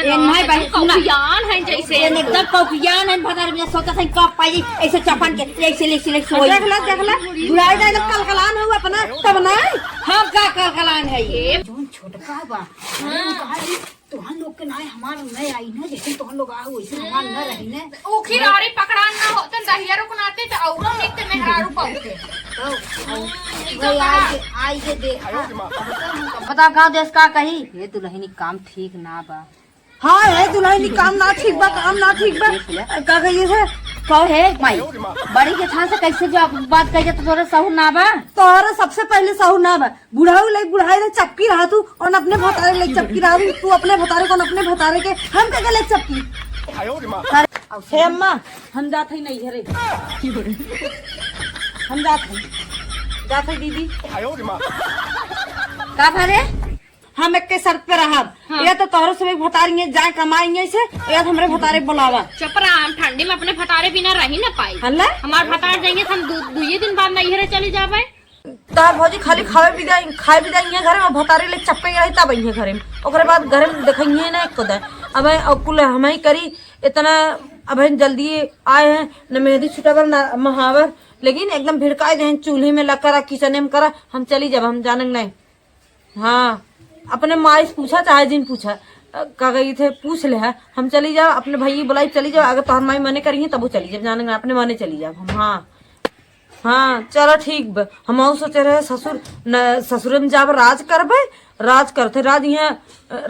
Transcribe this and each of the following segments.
नहीं भाई कौकियान है जैसे एकदम कौकियान है भदर में सोचा था कब पाई ऐसे चपन के ऐसे सोई देख ला बुढ़ाई da एकदम कलकलान हुआ अपना तब ना हम का कलकलान है ये जोन छोटका बा तोहन लोग के नाय हमार नहीं आई ना जैसे तोहन लोग आओ वैसे हमार न रही ने ओ खिलाड़ी पकड़ान ना होते दहियारो को नाते तो औरो निकते मेहरारू पाउते तो आई के देख बता गाँव देश का कही ये दुल्हनी काम ठीक ना बा हाँ है दुल्हनी काम ना ठीक बा का कहिए से कहो है माई बड़ी के छान से कैसे जो बात कही तो तोरे सहू ना बा तोहरा सबसे पहले सहू ना बा बुढ़ाई ले चपकी रहा तू और अपने भतारे ले चपकी रहा तू अपने भतारे को अपने भतारे के हम क्या ले चपकी हे अम्मा हम जात है नहीं घरे हम जात है दीदी का भरे हम एक के सर पे रहा ये तो तोहरो से भतारी जाए कमाएंगे से या तो हमरे भतारे बुलावा चपरा हम ठंडी में अपने भतारे बिना रही ना पाई हल्ला हमार भतार जाएंगे हम दुई दिन बाद नहीं घरे चले जावे तो भौजी खाली खाए बिदाई घर में भतारे ले चप्पे रही तब आई घरे में ओकरे बाद घरे में देखिए ना एक खुदा अब कुल हम ही करी इतना अब जल्दी आए हैं न मेहंदी छुटावर न महावर लेकिन एकदम भिड़काए दे चूल्हे में लग करा किचने में करा हम चली जब हम जाने नहीं हाँ अपने माँ से पूछा चाहे जिन पूछा का गई थे पूछ ले है हम चली जाओ अपने भाई बुलाई चली जाओ अगर तोहर माई मने करी तब वो चली जाओ जाने अपने मने चली जाओ हम हाँ चलो ठीक बा हम सोचे रहे ससुर में जाब राज करते राज यहाँ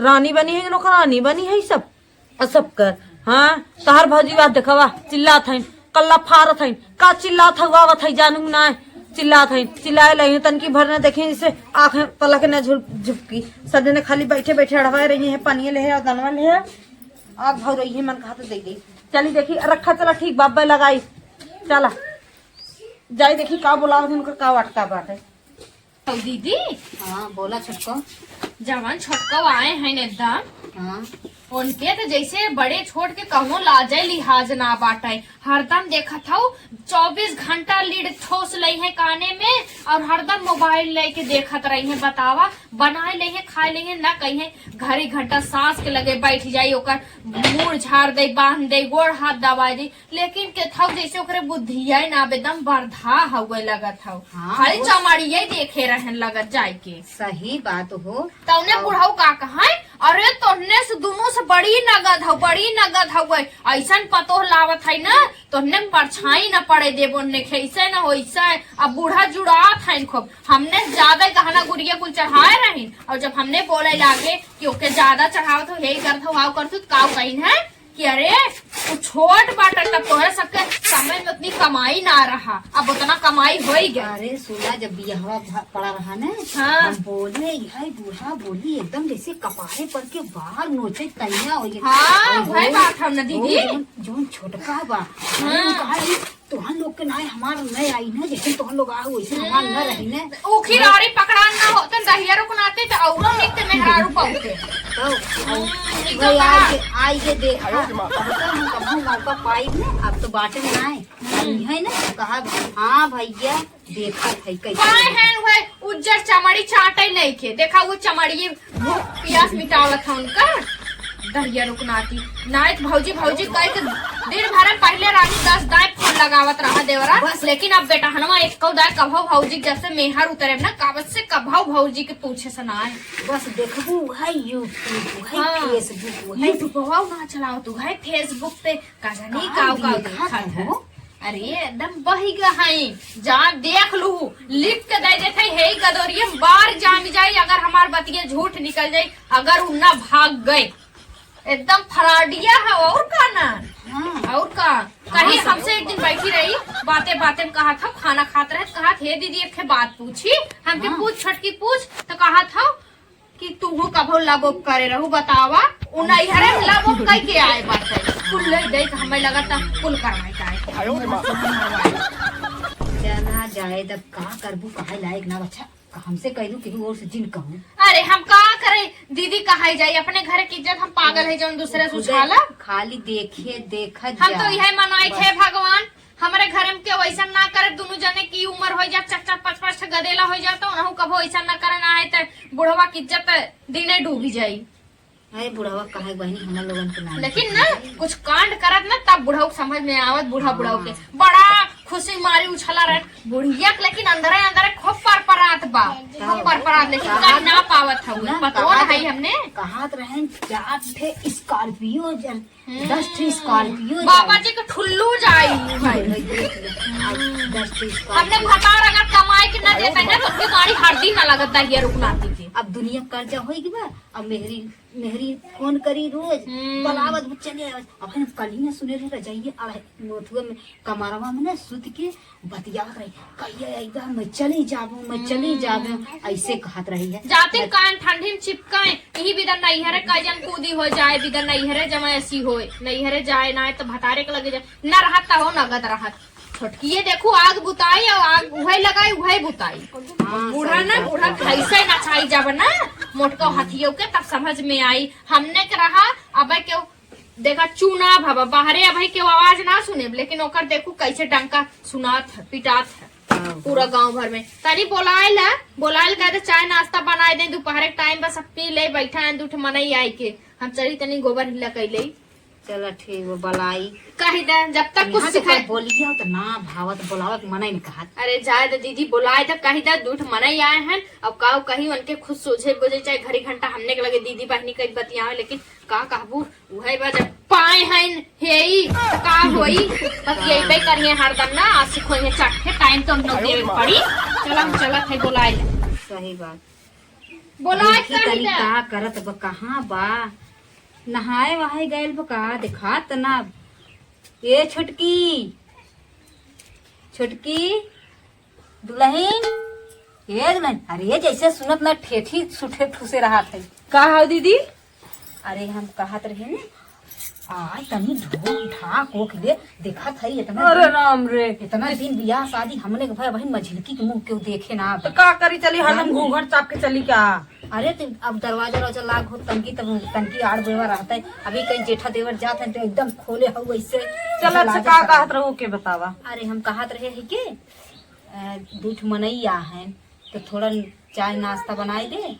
रानी बनी है लोग रानी बनी है सब कर हाँ तोहर भौजी बात देखवा चिल्ला था कल्ला फार था का चिल्ला था था जानू ना चिल्लाए लगे तनकी भर न देखे जैसे आंखें पलक न झुपकी सदे ने खाली बैठे हड़वाए रही है पानी ले और दनवा ले आग भाव रही है मन कहा तो दे चली देखी रखा चला ठीक बाबा लगाई चला जाई देखी का बोला उनका का वाटका बात है दीदी हाँ बोला छोटको जवान छोटका आए हैं एकदम हाँ उनके तो जैसे बड़े छोट के कहूँ लाजे लिहाज ना बाटे हरदम देखा था 24 घंटा लीड ठोस ली है काने में और हरदम मोबाइल लेके देखत रही है बतावा बनाए ले खाए ले ना कहीं घड़ी घंटा सांस के लगे बैठ जाये ओकर मुड़ झाड़ दे बांध दे गोड़ हाथ दबा दे लेकिन के था जैसे ओकरे बुद्धिया ना एकदम बर्धा हुए लगत था खाली चमाड़िया देखे रहन लगत जाए के सही बात हो तौने बुढ़ाऊ का कहा अरे तोहने से दोनों से बड़ी नगद हो ऐसा पतो लावत है ना तोहने परछाई न पड़े देबो ने कैसे न होइसे अब बूढ़ा जुड़ात है खूब हमने ज्यादा गहना गुड़िया कुल चढ़ाए रही और जब हमने बोले लागे कि ओके ज्यादा चढ़ावत हो यही करत हो करत का कहीं है कि अरे तो छोट बाटा तब तोहरे सबके समय में उतनी कमाई ना रहा अब उतना कमाई हो ही गया अरे सुना जब बियाहवा पड़ा रहा ना हाँ। हम बोले हाय बूढ़ा बोली एकदम जैसे कपारे पर के बाहर नोचे तैया हो हाँ वही बात हम न दीदी जोन छोटका बा तोहन लोग के नाय हमार नहीं आई ना जैसे तोहन लोग आओ वैसे हमार न रही ने ओ खिलाड़ी पकड़ान ना होते दहियारो को नाते तो औरो निकते मेहरारू पाउते तो आई के देख हम कभी मौका पाई ने अब तो बाटे में आए है ना कहा हाँ भैया देखा है कैसे उज्जर चमड़ी चाटे नहीं के देखा वो चमड़ी भूख प्यास मिटावत था उनका दहिया रुकनाती नायक भौजी कह के दिन भर पहले रानी 10 दाए फोन लगावत रहा देवरा बस लेकिन अब बेटा हनुमा एक कौ दाए कभो भौजी जैसे मेहर उतरे ना कावत से कभो भौजी के पूछे सुनाए बस देखबू है यूट्यूब है फेसबुक है यूट्यूब ना चलाओ तू है फेसबुक पे कजनी का दिखत है अरे एकदम बही गई जहाँ देख लू लिख के दे देते है गदोरिये बार जाम जाये अगर हमार बतिये झूठ निकल जाये अगर उन्ना भाग गए एकदम फराडिया है और का ना और का कहीं हमसे एक दिन बैठी रही बातें कहा था खाना खाते रहे कहा हे दीदी एक बात पूछी हमके पूछ छटकी पूछ तो कहा था कि तू कभो लगोप करे रहू बतावा उन्हें लगोप कह के आए बात है कुल दे हमें लगा था कुल करवाए जाना जाए तब का करबू कहे लायक ना बच्चा हमसे कह दू कि और से जिन कहूँ अरे हम का करे दीदी कहा जाये अपने घर की इज्जत हम पागल है जो दूसरे सुझाला खाली देखा हम तो यह मनाए थे भगवान हमारे घर में के वैसा ना करे दोनों जने की उम्र हो जाए चक 5-5 गदेला हो जाता हूँ कभो ऐसा ना करे ना है तो बुढ़वा की इज्जत दिने डूबी जाये है बुढ़ावा कहे बहनी हम लोगन के नाम। लेकिन ना कुछ कांड करत ना तब बुढ़ऊ समझ में आवत, बूढ़ा के बड़ा खुशी मारी उछला रहे बुढ़िया के, लेकिन अंदर अंदर खूब परपरात बा, खूब परपरात, लेकिन कहीं ना पावत हूँ पतो है हमने कहात रहे 4 ठे स्कॉर्पियो 10 ठे स्कॉर्पियो बाबा जी के ठुल्लू जाई। 10 ठे हमने भतार अगर कमाई के न देता है तो उसकी गाड़ी हड्डी न लगता है रुकनाती थी। अब दुनिया कर्जा होगी बा, अब मेहरी फोन करी रोज बलावत चले अब हम कल ही ना सुने रहे जाइए अब नोथुए में कमरवा में ना सुत के बतियात रही कहिए एकदम मैं चली जाबू ऐसे कहत रही है। जाते कान ठंडी में चिपकाए यही बिदर नैहरे कजन कूदी हो जाए, बिदर नैहरे जमा ऐसी हो नैहरे जाए ना तो भतारे के लगे जाए न रहत हो नगद रहत। छोटकिए देखो आग बुताई और आग उहे लगाई उहे बुताई। बूढ़ा ना बूढ़ा कैसे नचाई जब ना मोटको हथियों के तब समझ में आई हमने के रहा। अब क्यों देखा चूना भवा बाहरे अब क्यों आवाज ना सुने, लेकिन ओकर देखो कैसे डंका सुनात है पिटात है पूरा गांव भर में। तनी बोलायल कहते चाय नाश्ता बनाए दे दोपहर के टाइम बस पी ले बैठा है दूठ मनई आई के हम चली तनी गोबर हिला कैले चलो ठीक वो बलाई कही दे जब तक कुछ सिखाए बोलिए तो ना भावत बोलावत मना नहीं कहा। अरे जाए तो दीदी बुलाए तो कही दे दूठ मनई आए हैं अब का कहीं उनके खुद सोचे बोझे चाहे घड़ी घंटा हमने के लगे दीदी बहनी कई बतिया लेकिन का कहबू वही बात पाए हैं हेई का होई बस यही पे करिए हरदम ना आज सिखो ये चट्टे टाइम तो हम लोग देवे पड़ी। चलत है बुलाए सही बात बुलाए तनी का करत बा कहाँ बा नहाए वहाए गए बका दिखात ना। ये छुटकी दुल्हन ये दुल्हन अरे जैसे सुनत ना ठेठी सुठे ठुसे रहा था का हो दीदी? अरे हम कहत रहे ना आज तनी ढोल ढाक ओक ले देखा था अरे राम रे इतना दिन बियाह शादी हमने के भाई बहन मझिलकी के मुंह क्यों देखे ना। तो का करी चली हरदम घूंघट चाप के चली क्या? अरे तो अब दरवाजा लाग हो तनकी तब तनकी आड़ देवर रहता है अभी कहीं जेठा देवर जात है तो एकदम खोले हो वैसे चल अच्छा का कहत रहो के बतावा। अरे हम कहत रहे है के दूठ मनैया है तो थोड़ा चाय नाश्ता बनाए दे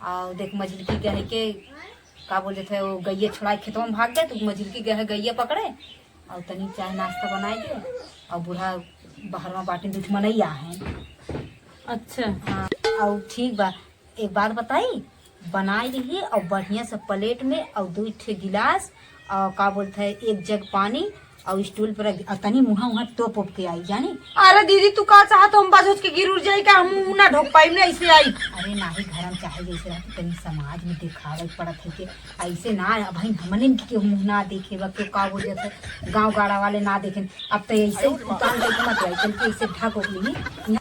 और देख मझिलकी गए के का बोलते थे वो गैये छुड़ाई खेतों में भाग गए तो मझिलकी गए गैये पकड़े और तनी चाय नाश्ता बनाए दे और बूढ़ा बाहर में बाटी दूठ मनैया है। अच्छा हाँ और ठीक बा एक बात बताई बनाई रही और बढ़िया से प्लेट में और 2 ठे गिलास और का बोलते है 1 जग पानी और स्टूल पर तनी मुहा टोप के आई जानी। अरे दीदी तू का चाहत हम बाजोच के गिर उड़ जाए का हम ना ढोक पाई ना ऐसे आई। अरे नाही घरम चाहे जैसे रहती तनी समाज में दिखावे पड़त है के ऐसे ना भाई हमने के मुंह ना देखे बा के का बोल जाते गांव गाड़ा वाले ना देखें अब तो ऐसे दुकान देखे मत आई चल के ऐसे ढक हो ली।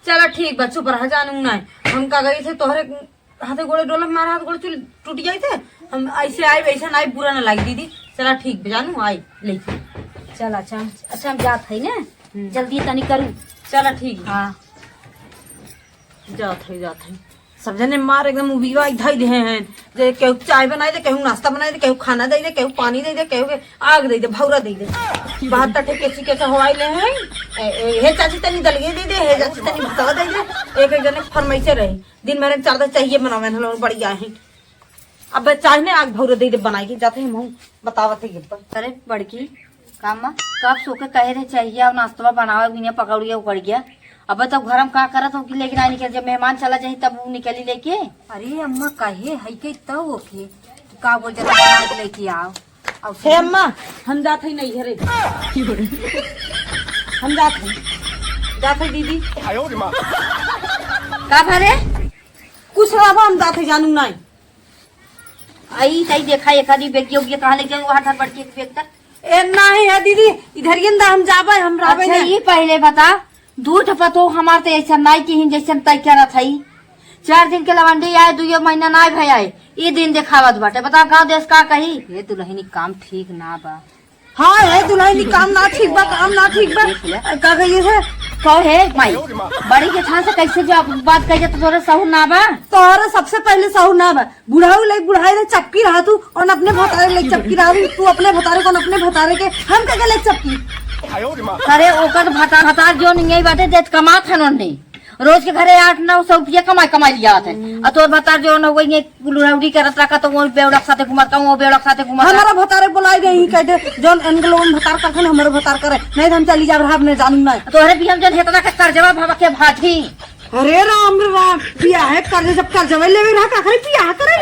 चलो ठीक बच्चों पर जानू ना हम का गई थे तोहरे हाथे गोड़े डोलक मारा हाथ गोड़े चुल टूट जाए थे हम ऐसे आए वैसा ना बुरा ना लगी दीदी। चला ठीक जानू आई ले चल अच्छा हम जात है ना जल्दी तनी करूँ। चला ठीक हाँ जात है सब जने मार एकदम उबीवा इधर दे हैं जे केहू चाय बनाए दे केहू नाश्ता बनाए दे केहू खाना दे दे केहू पानी दे दे केहू के आग दे दे भौरा दे दे 72 ठे कैसे हवाई ले हैं हे चाची तनी दलिए दे दे हे चाची तनी भतवा दे दे एक जने फरमाइसे रही दिन भर 4 चाहिए बनावे हम लोग बढ़िया है। अब चाय ने आग भौरा दे दे बनाई के जाते हम बतावत है पर। अरे बड़की काम कब सो के कहे रहे चाहिए और नाश्ता बनावे भी नहीं पकड़िए उकड़ गया अब तब घर में का करत हो कि लेकिन आई निकल जब मेहमान चला जाए तब वो निकली लेके। अरे अम्मा कहे है के तब ओके का बोल जाता लेके आओ अब हे अम्मा हम जात है नहीं हरे हम जात है दीदी का भरे कुछ रहा हम जात है जानू ना आई तई देखा एक आदमी बेग योग्य कहाँ लेके वहाँ ठर पड़ के बेग तक ए नहीं है दीदी इधर ही हम जाबे हम रावे अच्छा ये पहले बता दूध पतो हमार तो ऐसा नाई की हिन जैसे तय क्या था 4 दिन के लवंडी आए 2 महीना नाई भाई आए ये दिन देखावत बाटे बता गाँव देश का कही ये दुल्हनी काम ठीक ना बा। हाँ है दुल्हनी काम ना ठीक बा का कहिए है कहो है माई बड़ी के ठान से कैसे जो बात कही तो तोरे सहू ना बा तोहरा सबसे पहले सहू ना बा बुढ़ाऊ ले बुढ़ाई ले चपकी रहा तू और अपने भतारे ले चपकी रहा तू अपने भतारे को अपने भतारे के हम क्या ले चपकी। अरे ओकर भतार जो नहीं बाटे देत कमात है नहीं रोज के घरे 8-900 रुपया कमाई लिया है और तोर बता जो न वही गुलराउडी करत रखा तो वो बेवड़क साथे घुमत का वो बेवड़क साथे घुमत हमारा भतारे बुलाई दे ही कहते जोन एनगलोन भतार करखन हमरो भतार करे नहीं तो हम चली जा रहा ने जानू ना तोहरे भी हम जन हेतना के कर्जवा भावा के भाठी अरे राम राम पिया है कर्ज जब कर्ज लेवे रहा का करे पिया करे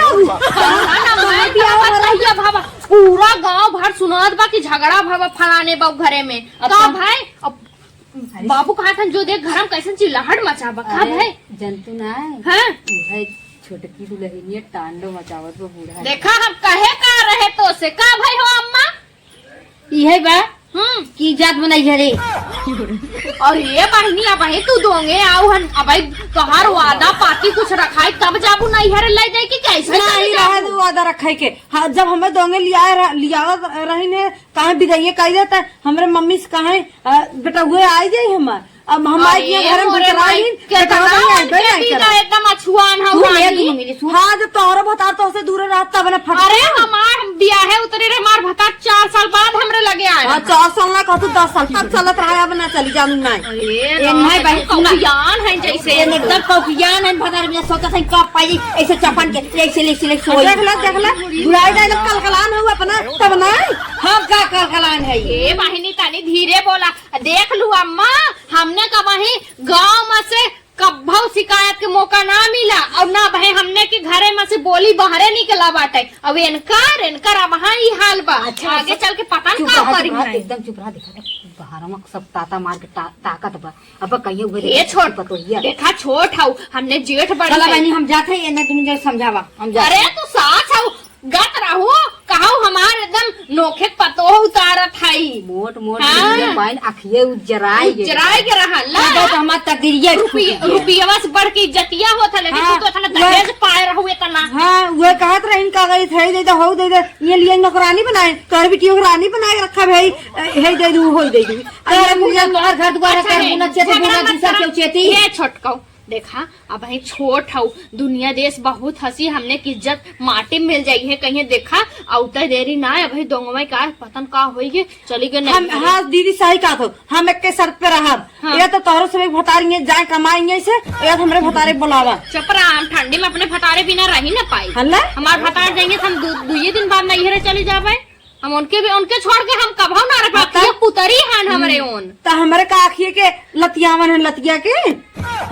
भावा पूरा गांव भर सुनात बा कि झगड़ा भावा फलाने बा घरे में का भाई अब बाबू कहा था जो देख घर में कैसे चिल्लाहट मचाबा का भाई जनतु ना हां है छोटकी दुल्हनिया टांडो मचावत बा बूढ़ा देखा हम कहे का रहे तो से का भाई हो अम्मा इहे बा की जात बनाई घरे और ये बहनी अब है तू दोंगे आओ हन अब तोहार वादा पाती कुछ रखाई तब जाबू नहीं हर ले जाए कि कैसे नहीं रहा तो वादा रखे के हाँ, जब हमें दोंगे लिया रही ने कहा बिदाइये कह देता हमारे मम्मी से कहा बेटा हुए आई जाये हमारे अब हमारे घर एकदम अछुआन हाँ जब तोहरा भतार तो से दूर रहता बने अरे हमार बिया है उतरे रे हमार भतार 4 साल बाद हमरे लगे आए 4 साल ना कहतु 10 साल तक चलत रहा अब ना चली जानू ना कौपियान है जैसे एकदम कौपियान है भतार में सोचा से कब पाई ऐसे चपन के ऐसे सोई देख ले बुलाई जाए कलकलान हुआ अपना तब ना हम का कलकलान है ये बहिनी तनी धीरे बोला देख लू अम्मा हमने कब वही गाँव में से कभी शिकायत के मौका ना मिला और ना भाई हमने के घरे में से बोली बाहरे निकला बाटे अब इनकर अब वहाँ ही हाल बा आगे चल के पता नहीं क्या करी एकदम चुप रहा देखा बाहर में सब ताता मार के ताकत बा अब कहिए हुए ये छोट देखा छोट हूँ हमने जेठ बड़ी बहनी हम जाते हैं ना तुम समझावा हम अरे तू साथ हूँ गत रहू कहू हमार एकदम नोखे पतो उतारत है मोट बहन अखिए उजराई के रहला तो हमार तकदीरिया रुपया से बढ़ के इज्जतिया होता लेकिन तू तो इतना दहेज पाए रहू इतना हाँ वो कहत रही इनका गई थे दे हो दे ये लिए नौकरानी बनाए कर भी क्यों रानी बनाए रखा भाई हे दे दू हो दे दू अरे मुझे तोहर घर द्वार कर गुना चेते गुना दूसरा क्यों चेती ये छोटकाऊ देखा अब है छोट हूँ दुनिया देश बहुत हंसी हमने की इज्जत माटी मिल जाई है कहीं देखा औते देरी ना अब दोंगवा का पतन का होई चली गए हम हाँ दीदी सही कहा तो हम एक के सर पे रहा हाँ। ये तो तोहरो से भतारेंगे जाए कमाएंगे से या हमारे भतारे बुलावा चपरा हम ठंडी में अपने भतारे बिना रही ना पाई हमारे भतार देंगे हम 2 दिन बाद नहीं चली जावे हम उनके छोड़ के हम कभाव ना रख पाते पुतरी हान हमारे ओन तो हमारे का आखिए के लतियावन है लतिया के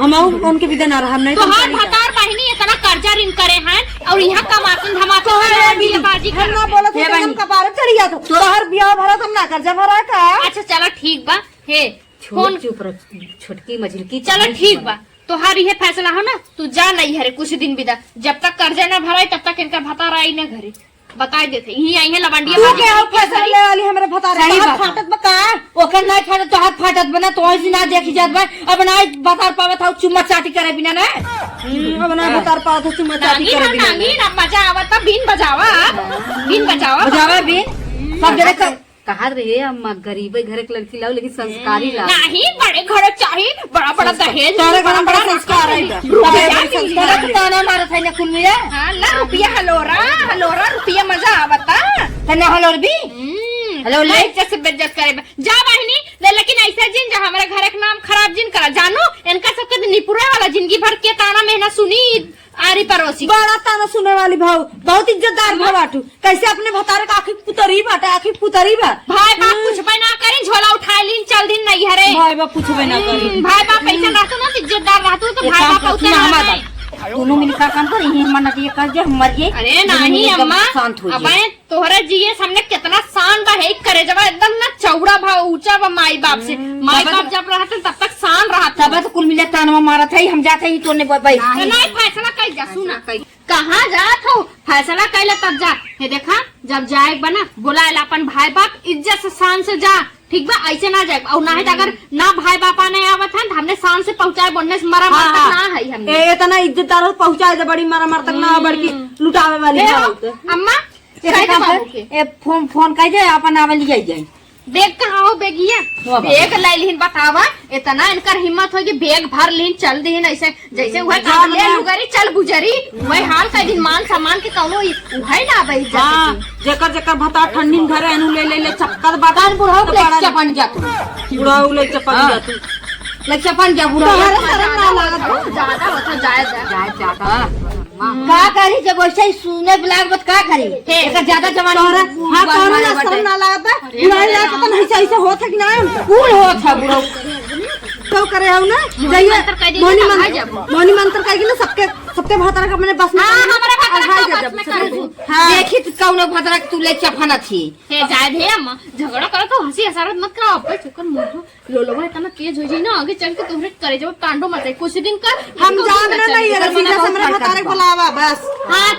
हम उनके भी देना रहा नहीं तो हर भतार बहिनी इतना कर्जा ऋण करे हैं और यहाँ कमासन धमाका है बाजी हम ना बोला थे हम कपारे चढ़ी जा तो हर ब्याह भरा तुम ना कर्जा भरा का अच्छा चलो ठीक बा हे फोन चुप छोटकी मझिल की चलो ठीक बा तो हर ये फैसला हो ना तू जा नहीं हरे कुछ दिन बिदा जब तक कर्जा ना भराई तब तक इनका भतार आई ना घरे बता देते यही आई है लवंडिया के आओ फैसला ले वाली हमारे भतार फाटत बका ओकर नहीं फाटत तो हाथ फाटत बना तो ऐसे ना देखी जात बा अब ना बता पावे था चुम्मा चाटी करे बिना ना अब ना बता पावे था चुम्मा चाटी करे बिना ना मजा आवत बीन बजावा बीन सब जरे कहा रहे अम्मा गरीब घर के लड़की लाओ लेकिन संस्कारी लाओ नहीं बड़े घर चाहिए बड़ा दहेज तारे घर में बड़ा संस्कार है ताना मारत है ना कुल में हां ला रुपया हलोरा रुपया मजा आवता तने हलोर भी हेलो ले जैसे बेइज्जत करे जा बहनी लेकिन ऐसा जिन जो हमारे घर के नाम खराब जिन करा जानो इनका सबके निपुरा वाला जिंदगी भर के ताना मेहनत सुनी आरी पड़ोसी बड़ा ताना सुने वाली भाव बहुत इज्जतदार भावाटू कैसे अपने भतारे का आखिर पुतरी बाटे आखिर पुतरी बा भाई बाप कुछ भी ना करी झोला उठा लीन चल दिन नहीं हरे भाई बाप कुछ भी ना करी भाई बाप पैसा रहतो ना इज्जतदार रहतो तो भाई बाप उतना हमारा दोनों मिलकर काम कर ये मना ये कर जे हम मरिए अरे नहीं अम्मा अब तोहरा जीए सामने कितना शान बा है करे जब एकदम ना चौड़ा भाव ऊंचा बा माई बाप से माई बाप जब रहते तब तक शान रहा तब तो कुल मिले तानवा मारा था हम जाते ही तोने भाई नहीं फैसला कई जा सुना कई कहाँ जात हो फैसला कैला तब जा ये देखा जब जाए बना बोला अपन भाई बाप इज्जत से शान से जा ठीक बा ऐसे ना जाए और ना है अगर ना भाई बापा नहीं आवत है हमने शान से पहुँचाए बोलने से मरा मार तक ना है हमने इतना इज्जतदार पहुँचाए दे बड़ी मारा मार तक ना बड़ी लुटावे वाली अम्मा फोन कह दे अपन आवे ले जाए बैग कहाँ हो बेगिया बैग लाई लिहिन बतावा इतना इनकर हिम्मत हो कि बैग भर लिहिन चल दिहिन ऐसे जैसे वह ले लुगरी चल गुजरी वही हाल का दिन मान सामान के कौनो वही ना भाई जेकर जेकर भता ठंडी घरे अनु ले ले चक्कर बादान बुढ़ाऊ ले चपन जातू बुढ़ाऊ ले चपन जातू लग चपन जा बुढ़ा तोहरे शर्म ना लागत ज्यादा होता जाए जाए जाता का करी जब वैसे ही सुने ब्लाक मत का करी एक ज्यादा जमाना हाँ कौन ना शर्म ना लागत नहीं लागत तो नहीं ऐसे होत है कि ना कूल होत है बुढ़ो तो करे हो ना जाइए मोनी मंत्र कहेगी ना सबके भतर का मैंने बस में हमारा भतरा बस में कर दू। देखी कौनो भतरा तू ले चफना थी हे जाए भे अम्मा झगड़ा करो तो हंसी हसारत मत करो अब चुकन मोटो लोलो भाई तना तेज हो जाई ना आगे चल के तोहरे करे जब कांडो मत है कुछ दिन कर हम जान नहीं है सीधा से मेरे भतर को बुलावा बस हां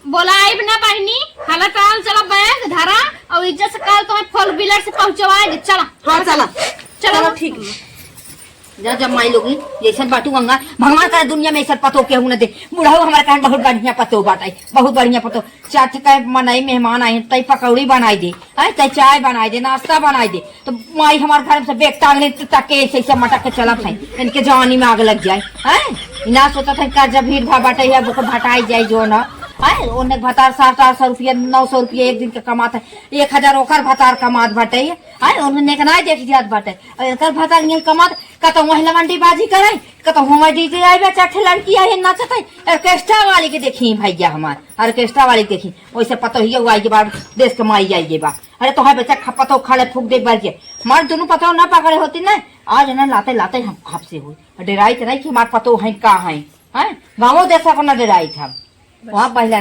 बोलाई बिना बहनी हालत आल चलो बैग धरा और इज्जत से कल तुम्हें फोर व्हीलर से पहुंचवाए दे चला हाँ चला चलो ठीक जा जब माई लोगी जैसे बाटू गंगा भगवान का दुनिया में ऐसा पतो केहू न दे बुढ़ाऊ हमारे कहन बहुत बढ़िया पतो बाटाई बहुत बढ़िया पतो चाट का मनाई मेहमान आए तई पकौड़ी बनाई दे तई चाय बनाई दे नाश्ता बनाई दे तो माई हमारे घर से बेग टांगने तके ऐसे मटक के चला था इनके जवानी में आग लग जाए है ना सोचा था का जब भीड़ भाड़ बाटे है वो भटाई जाए जो ना है उन्हें भतार 700 रुपया 900 रुपया एक दिन का कमाता है 1000 ओकर भतार कमात बाटे है उन्होंने नहीं देख जात बाटे एकर भतार नहीं कमात कतो महिला मंडी बाजी करे कतो हमारे डीजे आए चाटे लड़की आए नाचत है ऑर्केस्ट्रा वाली के देखी भैया हमार ऑर्केस्ट्रा वाली देखी वैसे पतो ही आई के बाद देश कमाई जाइए बा अरे तो है बच्चा पतो खड़े फूक दे बर के हमारे दोनों पतो ना पकड़े होती ना आज ना लाते लाते हम आपसे हुई डराई नहीं कि हमारे पतो है का है गाँव देश अपना डराई था वहाँ पहले